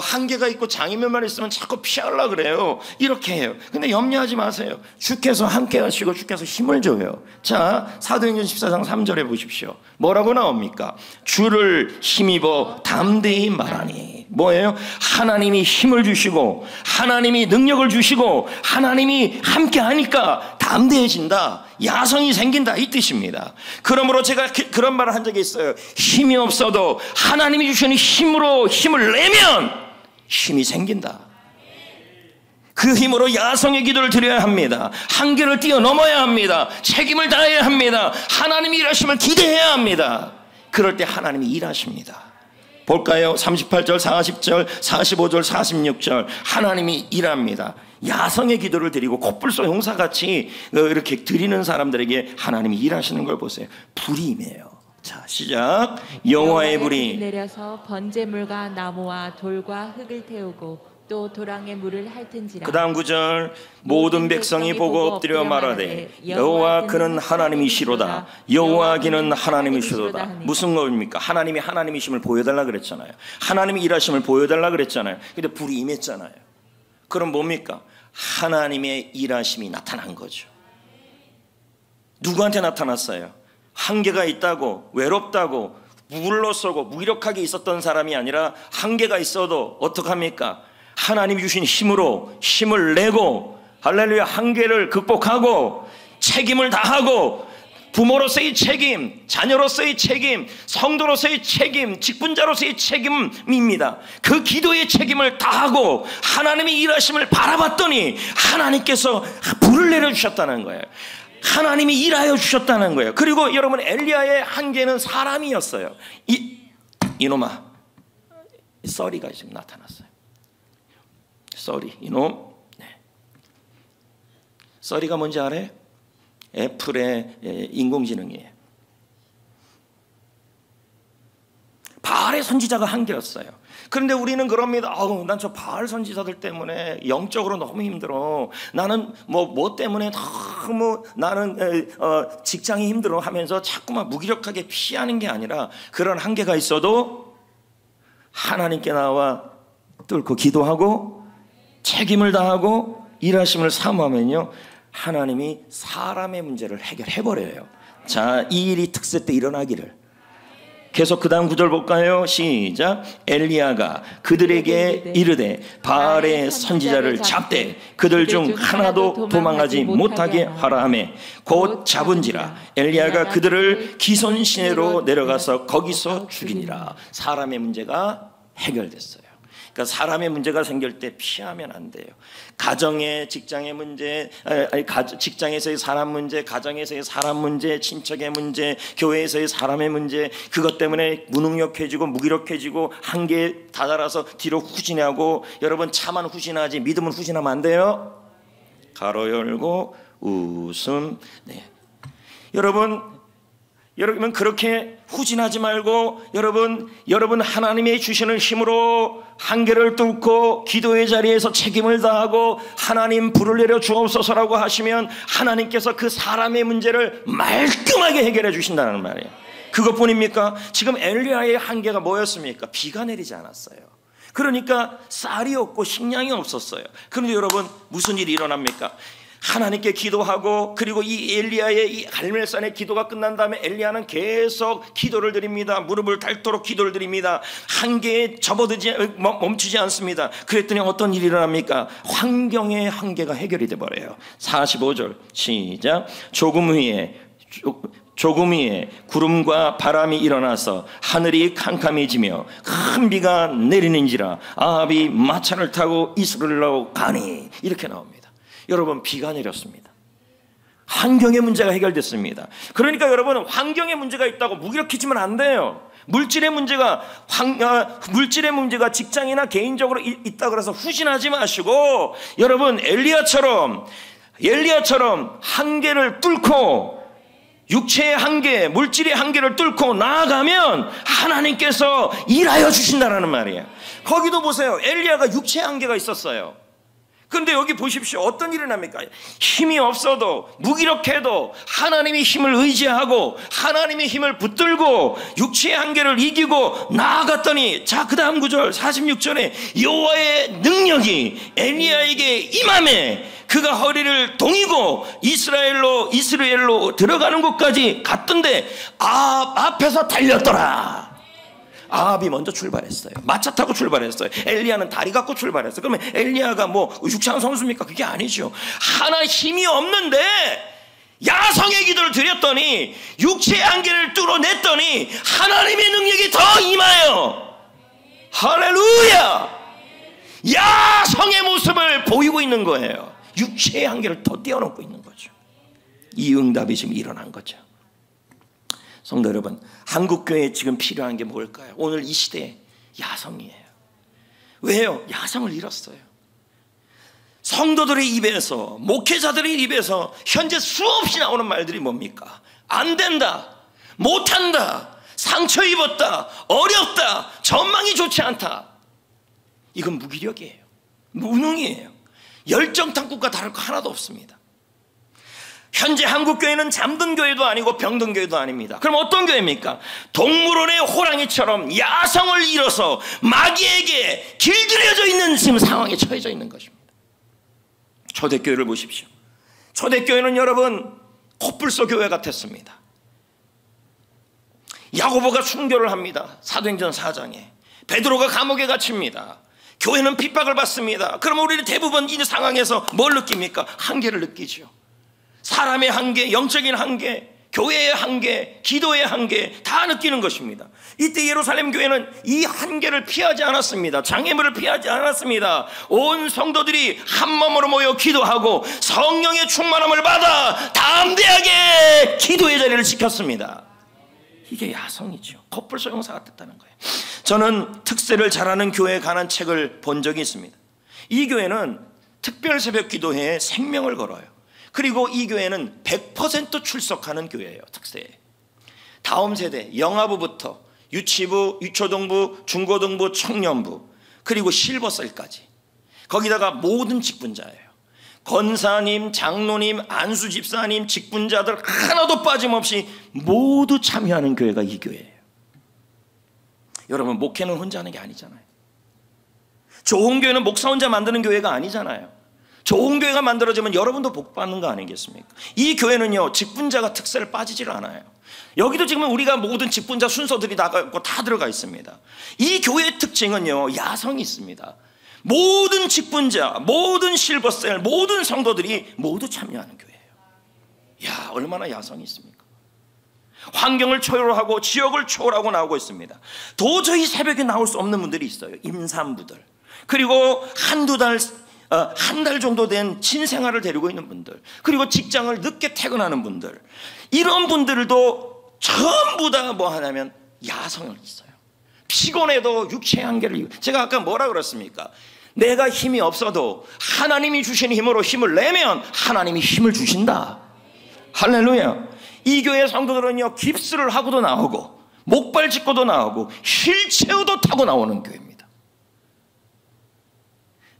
한계가 있고 장애물만 있으면 자꾸 피하려고 그래요. 이렇게 해요. 근데 염려하지 마세요. 주께서 함께 하시고 주께서 힘을 줘요. 자, 사도행전 14장 3절에 보십시오. 뭐라고 나옵니까? 주를 힘입어 담대히 말하니. 뭐예요? 하나님이 힘을 주시고 하나님이 능력을 주시고 하나님이 함께 하니까 담대해진다, 야성이 생긴다, 이 뜻입니다. 그러므로 제가 그런 말을 한 적이 있어요. 힘이 없어도 하나님이 주시는 힘으로 힘을 내면 힘이 생긴다. 그 힘으로 야성의 기도를 드려야 합니다. 한계를 뛰어넘어야 합니다. 책임을 다해야 합니다. 하나님이 일하심을 기대해야 합니다. 그럴 때 하나님이 일하십니다. 볼까요? 38절, 40절, 45절, 46절. 하나님이 일합니다. 야성의 기도를 드리고 코뿔소 용사같이 이렇게 드리는 사람들에게 하나님이 일하시는 걸 보세요. 불이 임해요. 자, 시작. 여호와의 불이 내려서 번제물과 나무와 돌과 흙을 태우고 또 도랑의 물을 핥은지라. 그 다음 구절. 모든 백성이 보고 엎드려 말하되 여호와 그는 하나님이시로다. 여호와 그는 하나님이시로다. 무슨 겁니까? 하나님이 하나님이심을 보여달라 그랬잖아요. 하나님이 일하심을 보여달라 그랬잖아요. 근데 불이 임했잖아요. 그럼 뭡니까? 하나님의 일하심이 나타난 거죠. 누구한테 나타났어요? 한계가 있다고, 외롭다고, 물러서고 무기력하게 있었던 사람이 아니라 한계가 있어도 어떡합니까? 하나님이 주신 힘으로 힘을 내고, 할렐루야, 한계를 극복하고 책임을 다하고, 부모로서의 책임, 자녀로서의 책임, 성도로서의 책임, 직분자로서의 책임입니다. 그 기도의 책임을 다하고 하나님의 일하심을 바라봤더니 하나님께서 불을 내려주셨다는 거예요. 하나님이 일하여 주셨다는 거예요. 그리고 여러분, 엘리야의 한계는 사람이었어요. 이놈아, 썰이가 지금 나타났어요. 썰이, 이놈. 네. 썰이가 뭔지 알아요? 애플의 인공지능이에요. 바알의 선지자가 한계였어요. 그런데 우리는 그럽니다. 난 저 바알 선지자들 때문에 영적으로 너무 힘들어. 나는 뭐 때문에 너무 나는 직장이 힘들어 하면서 자꾸만 무기력하게 피하는 게 아니라, 그런 한계가 있어도 하나님께 나와 뚫고 기도하고 책임을 다하고 일하심을 사모하면요, 하나님이 사람의 문제를 해결해버려요. 자, 이 일이 특세 때 일어나기를. 계속 그 다음 구절 볼까요? 시작. 엘리야가 그들에게 이르되 바알의 선지자를 잡되 그들 중 하나도 도망하지 못하게 하라 하매 곧 잡은지라. 엘리야가 그들을 기손 시내로 내려가서 거기서 죽이니라. 사람의 문제가 해결됐어요. 그러니까 사람의 문제가 생길 때 피하면 안 돼요. 가정의, 직장의 문제, 직장에서의 사람 문제, 가정에서의 사람 문제, 친척의 문제, 교회에서의 사람의 문제, 그것 때문에 무능력해지고 무기력해지고 한계에 다다라서 뒤로 후진하고, 여러분, 차만 후진하지 믿음은 후진하면 안 돼요. 가로 열고 웃음. 네. 여러분 그렇게 후진하지 말고, 여러분 하나님의 주시는 힘으로 한계를 뚫고 기도의 자리에서 책임을 다하고 하나님 불을 내려 주옵소서라고 하시면 하나님께서 그 사람의 문제를 말끔하게 해결해 주신다는 말이에요. 그것뿐입니까? 지금 엘리야의 한계가 뭐였습니까? 비가 내리지 않았어요. 그러니까 쌀이 없고 식량이 없었어요. 그런데 여러분, 무슨 일이 일어납니까? 하나님께 기도하고, 그리고 이 엘리야의 이 갈멜산의 기도가 끝난 다음에 엘리야는 계속 기도를 드립니다. 무릎을 닳도록 기도를 드립니다. 한계에 멈추지 않습니다. 그랬더니 어떤 일이 일어납니까? 환경의 한계가 해결이 돼버려요. 45절 시작. 조금 위에 구름과 바람이 일어나서 하늘이 캄캄해지며 큰 비가 내리는지라 아합이 마차를 타고 이스라엘로 가니, 이렇게 나옵니다. 여러분, 비가 내렸습니다. 환경의 문제가 해결됐습니다. 그러니까 여러분, 환경의 문제가 있다고 무기력해지면 안 돼요. 물질의 문제가 직장이나 개인적으로 있다 그래서 후진하지 마시고, 여러분, 엘리야처럼 한계를 뚫고, 육체의 한계, 물질의 한계를 뚫고 나아가면 하나님께서 일하여 주신다라는 말이에요. 거기도 보세요. 엘리야가 육체의 한계가 있었어요. 그런데 여기 보십시오. 어떤 일이 납니까? 힘이 없어도, 무기력해도 하나님의 힘을 의지하고 하나님의 힘을 붙들고 육체의 한계를 이기고 나아갔더니, 자, 그 다음 구절 46절에 여호와의 능력이 엘리야에게 임하매 그가 허리를 동이고 이스라엘로 들어가는 곳까지 갔던데 앞에서 달렸더라. 아합이 먼저 출발했어요. 마차 타고 출발했어요. 엘리야는 다리 갖고 출발했어요. 그러면 엘리야가 뭐 육창 선수입니까? 그게 아니죠. 하나 힘이 없는데 야성의 기도를 드렸더니, 육체의 한계를 뚫어냈더니 하나님의 능력이 더 임하여, 할렐루야, 야성의 모습을 보이고 있는 거예요. 육체의 한계를 더 떼어놓고 있는 거죠. 이 응답이 지금 일어난 거죠. 성도 여러분, 한국교회에 지금 필요한 게 뭘까요? 오늘 이 시대에 야성이에요. 왜요? 야성을 잃었어요. 성도들의 입에서, 목회자들의 입에서 현재 수없이 나오는 말들이 뭡니까? 안 된다, 못한다, 상처 입었다, 어렵다, 전망이 좋지 않다. 이건 무기력이에요. 무능이에요. 열정탐구가 다를 거 하나도 없습니다. 현재 한국교회는 잠든 교회도 아니고 병든 교회도 아닙니다. 그럼 어떤 교회입니까? 동물원의 호랑이처럼 야성을 잃어서 마귀에게 길들여져 있는 지금 상황에 처해져 있는 것입니다. 초대교회를 보십시오. 초대교회는 여러분 코뿔소 교회 같았습니다. 야고보가 순교를 합니다. 사도행전 4장에. 베드로가 감옥에 갇힙니다. 교회는 핍박을 받습니다. 그러면 우리는 대부분 이 상황에서 뭘 느낍니까? 한계를 느끼죠. 사람의 한계, 영적인 한계, 교회의 한계, 기도의 한계 다 느끼는 것입니다. 이때 예루살렘 교회는 이 한계를 피하지 않았습니다. 장애물을 피하지 않았습니다. 온 성도들이 한 몸으로 모여 기도하고 성령의 충만함을 받아 담대하게 기도의 자리를 지켰습니다. 이게 야성이죠. 코뿔소 용사가 됐다는 거예요. 저는 특세를 잘하는 교회에 관한 책을 본 적이 있습니다. 이 교회는 특별 새벽 기도회에 생명을 걸어요. 그리고 이 교회는 100% 출석하는 교회예요. 특세에. 다음 세대 영아부부터 유치부, 유초등부, 중고등부, 청년부, 그리고 실버셀까지, 거기다가 모든 직분자예요. 권사님, 장로님, 안수집사님, 직분자들 하나도 빠짐없이 모두 참여하는 교회가 이 교회예요. 여러분, 목회는 혼자 하는 게 아니잖아요. 좋은 교회는 목사 혼자 만드는 교회가 아니잖아요. 좋은 교회가 만들어지면 여러분도 복 받는 거 아니겠습니까? 이 교회는요, 직분자가 특세를 빠지질 않아요. 여기도 지금 우리가 모든 직분자 순서들이 다 들어가 있습니다. 이 교회의 특징은요, 야성이 있습니다. 모든 직분자, 모든 실버셀, 모든 성도들이 모두 참여하는 교회예요. 야, 얼마나 야성이 있습니까? 환경을 초월하고 지역을 초월하고 나오고 있습니다. 도저히 새벽에 나올 수 없는 분들이 있어요. 임산부들, 그리고 한 달 정도 된 신생아를 데리고 있는 분들, 그리고 직장을 늦게 퇴근하는 분들, 이런 분들도 전부 다 뭐 하냐면 야성을 있어요. 피곤해도 육체의 한계를, 제가 아까 뭐라 그랬습니까? 내가 힘이 없어도 하나님이 주신 힘으로 힘을 내면 하나님이 힘을 주신다. 할렐루야. 이 교회 성도들은요, 깁스를 하고도 나오고 목발 짚고도 나오고 휠체어도 타고 나오는 교회입니다.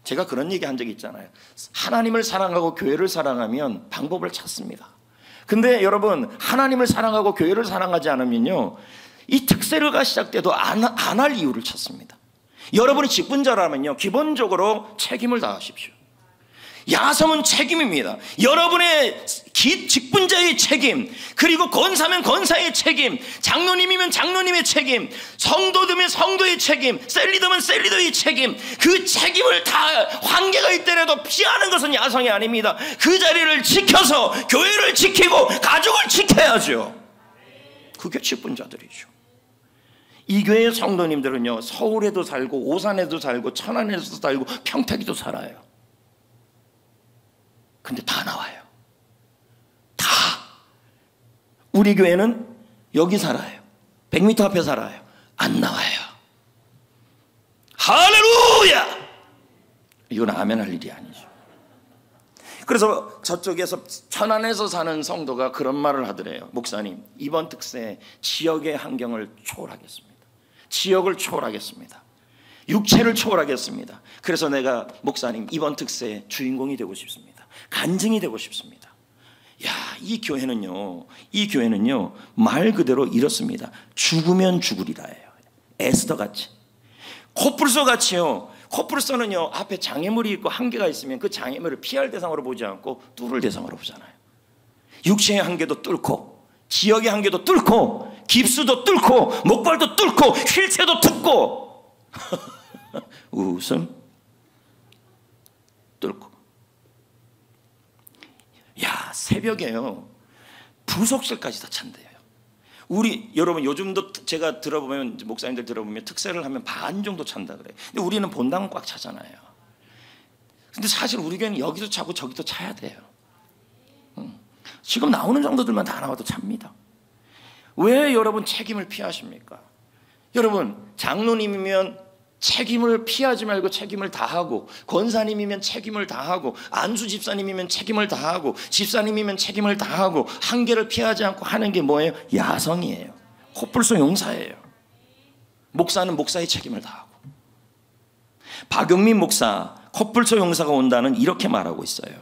제가 그런 얘기 한 적이 있잖아요. 하나님을 사랑하고 교회를 사랑하면 방법을 찾습니다. 근데 여러분, 하나님을 사랑하고 교회를 사랑하지 않으면요, 이 특세가 시작돼도 안 할 이유를 찾습니다. 여러분이 직분자라면요, 기본적으로 책임을 다하십시오. 야성은 책임입니다. 여러분의 직분자의 책임, 그리고 권사면 권사의 책임, 장로님이면 장로님의 책임, 성도되면 성도의 책임, 셀리더면 셀리더의 책임, 그 책임을 다 한계가 있더라도 피하는 것은 야성이 아닙니다. 그 자리를 지켜서 교회를 지키고 가족을 지켜야죠. 그게 직분자들이죠. 이 교회의 성도님들은요, 서울에도 살고 오산에도 살고 천안에도 살고 평택에도 살아요. 근데 다 나와요. 다. 우리 교회는 여기 살아요. 100m 앞에 살아요. 안 나와요. 할렐루야! 이건 아멘 할 일이 아니죠. 그래서 저쪽에서 천안에서 사는 성도가 그런 말을 하더래요. 목사님, 이번 특세 지역의 환경을 초월하겠습니다. 지역을 초월하겠습니다. 육체를 초월하겠습니다. 그래서 내가 목사님 이번 특세의 주인공이 되고 싶습니다. 간증이 되고 싶습니다. 야, 이 교회는요 말 그대로 이렇습니다. 죽으면 죽으리라예요. 에스더 같이, 코뿔소 같이요. 코뿔소는요 앞에 장애물이 있고 한계가 있으면 그 장애물을 피할 대상으로 보지 않고 뚫을 대상으로 보잖아요. 육체의 한계도 뚫고, 지역의 한계도 뚫고, 깁스도 뚫고, 목발도 뚫고, 휠체어도 뚫고 웃음 뚫고. 야, 새벽에요 부속실까지 다 찬대요. 우리 여러분 요즘도 제가 들어보면, 목사님들 들어보면 특세를 하면 반 정도 찬다 그래요. 근데 우리는 본당은 꽉 차잖아요. 근데 사실 우리 교회는 여기도 차고 저기도 차야 돼요. 지금 나오는 정도들만 다 나와도 찹니다. 왜 여러분 책임을 피하십니까? 여러분 장로님이면 책임을 피하지 말고 책임을 다하고, 권사님이면 책임을 다하고, 안수 집사님이면 책임을 다하고, 집사님이면 책임을 다하고, 한계를 피하지 않고 하는 게 뭐예요? 야성이에요. 코뿔소 용사예요. 목사는 목사의 책임을 다하고. 박용민 목사, 코뿔소 용사가 온다는 이렇게 말하고 있어요.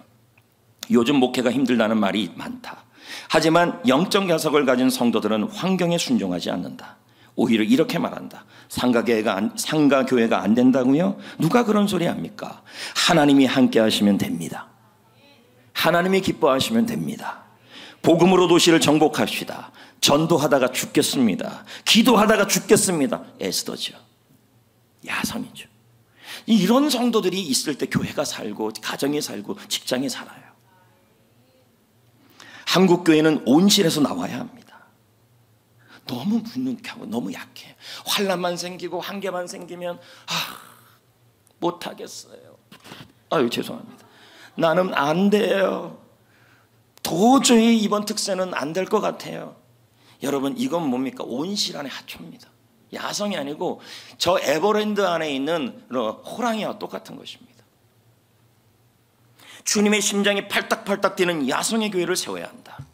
요즘 목회가 힘들다는 말이 많다. 하지만 영적 야석을 가진 성도들은 환경에 순종하지 않는다. 오히려 이렇게 말한다. 상가교회가 안 된다고요? 누가 그런 소리 합니까? 하나님이 함께 하시면 됩니다. 하나님이 기뻐하시면 됩니다. 복음으로 도시를 정복합시다. 전도하다가 죽겠습니다. 기도하다가 죽겠습니다. 에스더죠. 야성이죠. 이런 성도들이 있을 때 교회가 살고, 가정이 살고, 직장이 살아요. 한국 교회는 온실에서 나와야 합니다. 너무 무능하고 너무 약해. 환난만 생기고 한계만 생기면 못하겠어요. 아유 죄송합니다. 나는 안 돼요. 도저히 이번 특세는 안 될 것 같아요. 여러분 이건 뭡니까? 온실 안에 하초입니다. 야성이 아니고 저 에버랜드 안에 있는 호랑이와 똑같은 것입니다. 주님의 심장이 팔딱팔딱 뛰는 야성의 교회를 세워야 한다.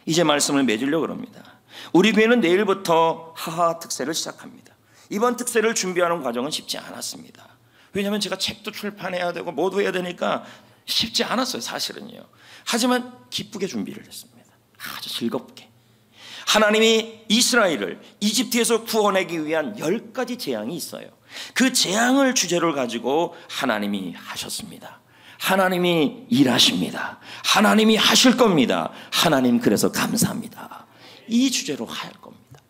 이제 말씀을 맺으려고 합니다. 우리 교회는 내일부터 하하 특세를 시작합니다. 이번 특세를 준비하는 과정은 쉽지 않았습니다. 왜냐하면 제가 책도 출판해야 되고 모두 해야 되니까 쉽지 않았어요, 사실은요. 하지만 기쁘게 준비를 했습니다. 아주 즐겁게. 하나님이 이스라엘을 이집트에서 구원하기 위한 10가지 재앙이 있어요. 그 재앙을 주제로 가지고 하나님이 하셨습니다. 하나님이 일하십니다. 하나님이 하실 겁니다. 하나님 그래서 감사합니다. 이 주제로 할 겁니다.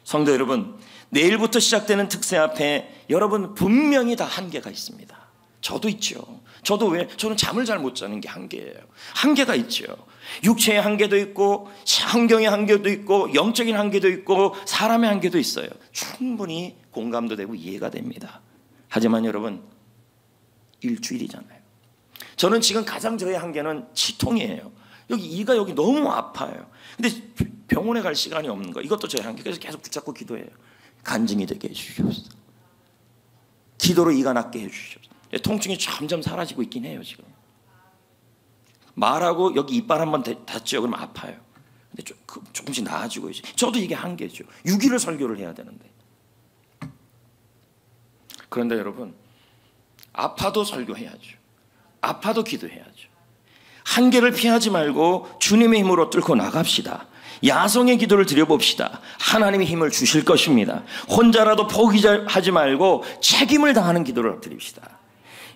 성도 여러분, 내일부터 시작되는 특세 앞에 여러분 분명히 다 한계가 있습니다. 저도 있죠. 저는 잠을 잘 못 자는 게 한계예요. 한계가 있죠. 육체의 한계도 있고, 환경의 한계도 있고, 영적인 한계도 있고, 사람의 한계도 있어요. 충분히 공감도 되고 이해가 됩니다. 하지만 여러분, 일주일이잖아요. 저는 지금 가장 저의 한계는 치통이에요. 이가 여기 너무 아파요. 근데 병원에 갈 시간이 없는 거, 이것도 저의 한계. 그래서 계속 붙잡고 기도해요. 간증이 되게 해주시옵소서. 기도로 이가 낫게 해주시옵소서. 통증이 점점 사라지고 있긴 해요. 지금 말하고 여기 이빨 한번 닿죠. 그러면 아파요. 근데 조금씩 나아지고 있어요. 저도 이게 한계죠. 6일을 설교를 해야 되는데. 그런데 여러분, 아파도 설교해야죠. 아파도 기도해야죠. 한계를 피하지 말고 주님의 힘으로 뚫고 나갑시다. 야성의 기도를 드려봅시다. 하나님이 힘을 주실 것입니다. 혼자라도 포기하지 말고 책임을 다하는 기도를 드립시다.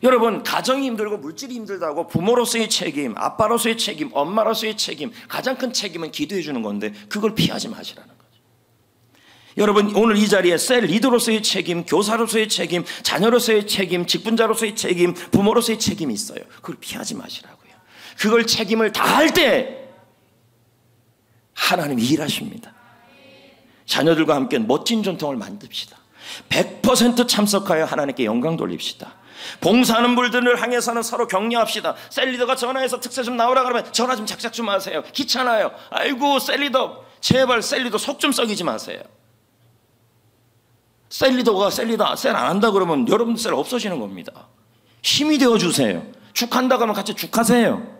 여러분, 가정이 힘들고 물질이 힘들다고 부모로서의 책임, 아빠로서의 책임, 엄마로서의 책임, 가장 큰 책임은 기도해 주는 건데 그걸 피하지 마시라는 거죠. 여러분, 오늘 이 자리에 셀 리더로서의 책임, 교사로서의 책임, 자녀로서의 책임, 직분자로서의 책임, 부모로서의 책임이 있어요. 그걸 피하지 마시라고요. 그걸 책임을 다할 때 하나님이 일하십니다. 자녀들과 함께 멋진 전통을 만듭시다. 100% 참석하여 하나님께 영광 돌립시다. 봉사하는 분들을 향해서는 서로 격려합시다. 셀리더가 전화해서 특세 좀 나오라 그러면 전화 좀 작작 좀 하세요. 귀찮아요. 아이고 셀리더, 제발 셀리더 속 좀 썩이지 마세요. 셀리더가 셀 안 한다 그러면 여러분들 셀 없어지는 겁니다. 힘이 되어주세요. 죽한다 그러면 같이 죽하세요.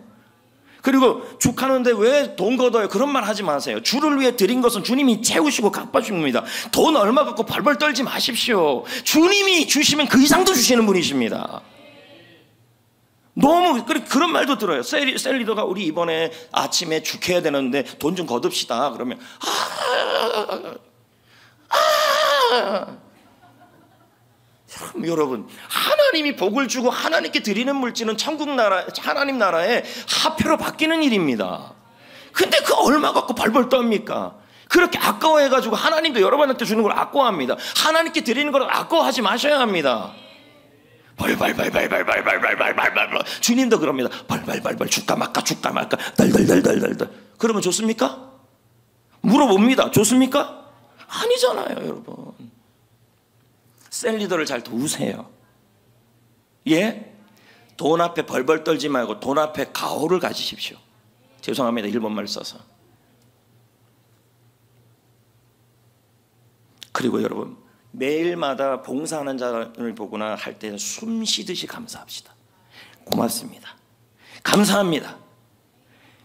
그리고 죽하는데 왜 돈 걷어요? 그런 말 하지 마세요. 주를 위해 드린 것은 주님이 채우시고 갚아주는 겁니다. 돈 얼마 갖고 벌벌 떨지 마십시오. 주님이 주시면 그 이상도 주시는 분이십니다. 너무 그런 말도 들어요. 셀리더가 우리 이번에 아침에 죽해야 되는데 돈 좀 거둡시다. 그러면 여러분, 하나님이 복을 주고 하나님께 드리는 물질은 천국 나라, 하나님 나라에 화폐로 바뀌는 일입니다. 근데 그 얼마 갖고 벌벌 떱니까? 그렇게 아까워해가지고 하나님도 여러분한테 주는 걸 아까워합니다. 하나님께 드리는 걸 아까워하지 마셔야 합니다. 벌벌벌벌벌벌벌벌벌벌 주님도 그럽니다. 벌벌벌벌 줄까 말까 줄까 말까 덜덜덜덜덜. 그러면 좋습니까? 물어봅니다. 좋습니까? 아니잖아요, 여러분. 셀리더를 잘 도우세요. 예? 돈 앞에 벌벌 떨지 말고 돈 앞에 가오를 가지십시오. 죄송합니다, 일본말 써서. 그리고 여러분, 매일마다 봉사하는 자를 보거나 할 때 숨 쉬듯이 감사합시다. 고맙습니다. 감사합니다.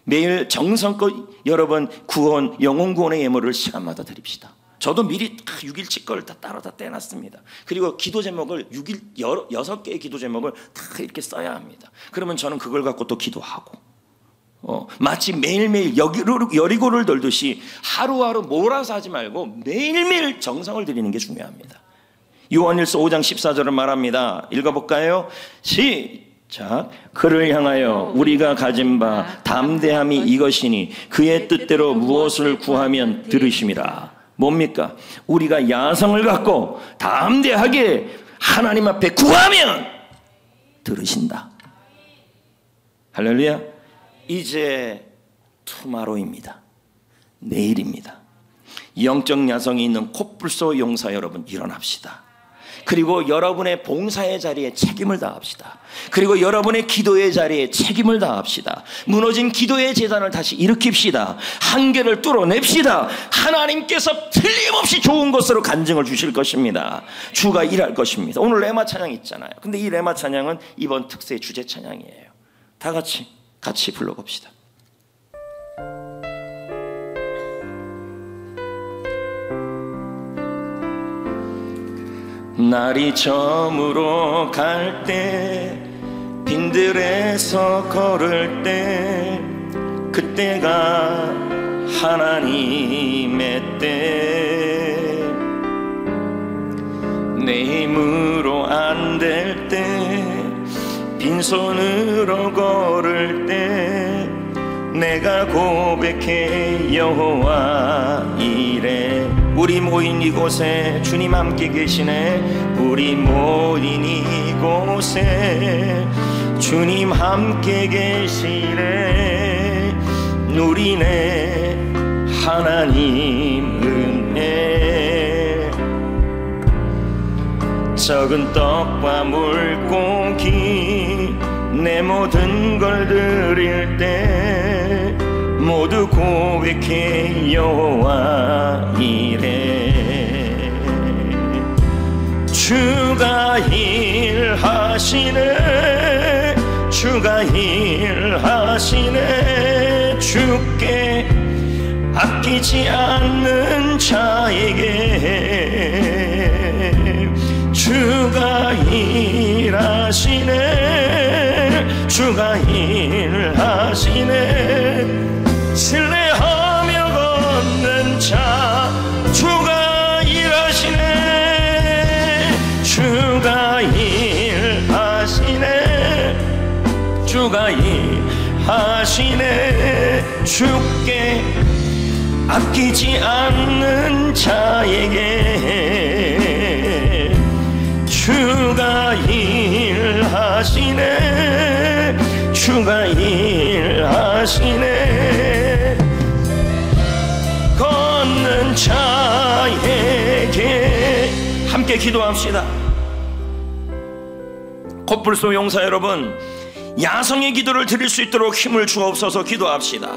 매일 정성껏 여러분 구원, 영혼 구원의 예물을 시간마다 드립시다. 저도 미리 6일치 걸 다 따로 다 떼놨습니다. 그리고 기도 제목을 6개의 기도 제목을 다 이렇게 써야 합니다. 그러면 저는 그걸 갖고 또 기도하고 마치 매일매일 여리고를 돌듯이 하루하루 몰아서 하지 말고 매일매일 정성을 들이는 게 중요합니다. 요한일서 5장 14절을 말합니다. 읽어볼까요? 시작. 그를 향하여 우리가 가진 바 담대함이 이것이니 그의 뜻대로 무엇을 구하면 들으심이라. 뭡니까? 우리가 야성을 갖고 담대하게 하나님 앞에 구하면 들으신다. 할렐루야. 이제 투마로입니다. 내일입니다. 영적 야성이 있는 코뿔소 용사 여러분, 일어납시다. 그리고 여러분의 봉사의 자리에 책임을 다합시다. 그리고 여러분의 기도의 자리에 책임을 다합시다. 무너진 기도의 재단을 다시 일으킵시다. 한계를 뚫어냅시다. 하나님께서 틀림없이 좋은 것으로 간증을 주실 것입니다. 주가 일할 것입니다. 오늘 레마 찬양 있잖아요. 근데 이 레마 찬양은 이번 특세의 주제 찬양이에요. 다 같이 불러봅시다. 날이 저물어 갈 때 빈들에서 걸을 때 그때가 하나님의 때 내 힘으로 안 될 때 빈손으로 걸을 때 내가 고백해 여호와 이래. 우리 모인 이곳에 주님 함께 계시네. 우리 모인 이곳에 주님 함께 계시네. 누리네 하나님 은혜. 적은 떡과 물고기 내 모든 걸 드릴 때 모두 고백해 여호와 이래. 주가 일하시네. 주가 일하시네. 주께 아끼지 않는 자에게 주가 일하시네. 주가 일하시네. 신뢰하며 걷는 자 주가 일하시네. 주가 일하시네. 하시네. 주께 아끼지 않는 자에게 주가 일하시네. 주가 일하시네. 걷는 자에게 함께 기도합시다. 코뿔소 용사 여러분, 야성의 기도를 드릴 수 있도록 힘을 주옵소서. 기도합시다.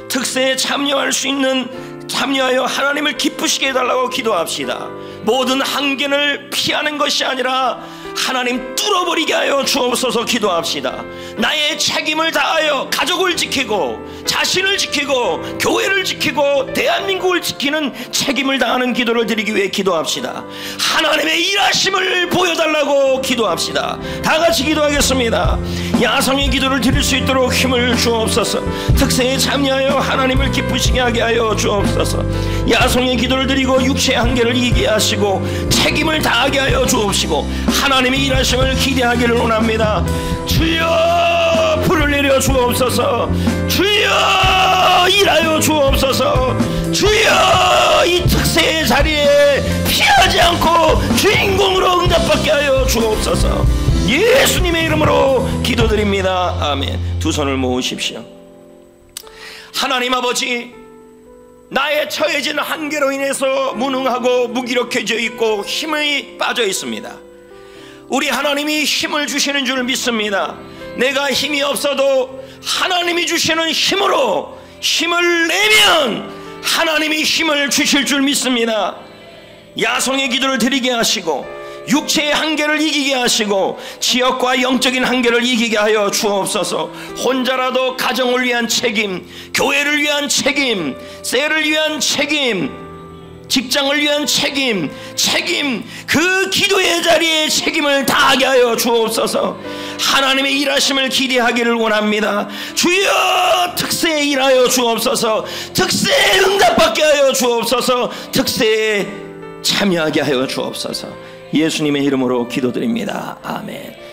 특세에 참여하여 하나님을 기쁘시게 해달라고 기도합시다. 모든 한계를 피하는 것이 아니라 하나님 뚫어버리게 하여 주옵소서. 기도합시다. 나의 책임을 다하여 가족을 지키고 자신을 지키고 교회를 지키고 대한민국을 지키는 책임을 다하는 기도를 드리기 위해 기도합시다. 하나님의 일하심을 보여달라고 기도합시다. 다 같이 기도하겠습니다. 야성의 기도를 드릴 수 있도록 힘을 주옵소서. 특세에 참여하여 하나님을 기쁘시게 하게 하여 주옵소서. 야성의 기도를 드리고 육체의 한계를 이기게 하시고 책임을 다하게 하여 주옵시고 하나님의 일하심을 기대하기를 원합니다. 주여 불을 내려 주옵소서. 주여 일하여 주옵소서. 주여 이 특세의 자리에 피하지 않고 주인공으로 응답받게 하여 주옵소서. 예수님의 이름으로 기도드립니다. 아멘. 두 손을 모으십시오. 하나님 아버지, 나의 처해진 한계로 인해서 무능하고 무기력해져 있고 힘이 빠져 있습니다. 우리 하나님이 힘을 주시는 줄 믿습니다. 내가 힘이 없어도 하나님이 주시는 힘으로 힘을 내면 하나님이 힘을 주실 줄 믿습니다. 야성의 기도를 드리게 하시고 육체의 한계를 이기게 하시고 지역과 영적인 한계를 이기게 하여 주옵소서. 혼자라도 가정을 위한 책임, 교회를 위한 책임, 셀을 위한 책임, 직장을 위한 책임, 그 기도의 자리에 책임을 다하게 하여 주옵소서. 하나님의 일하심을 기대하기를 원합니다. 주여 특세에 일하여 주옵소서. 특세에 응답받게 하여 주옵소서. 특세에 참여하게 하여 주옵소서. 예수님의 이름으로 기도드립니다. 아멘.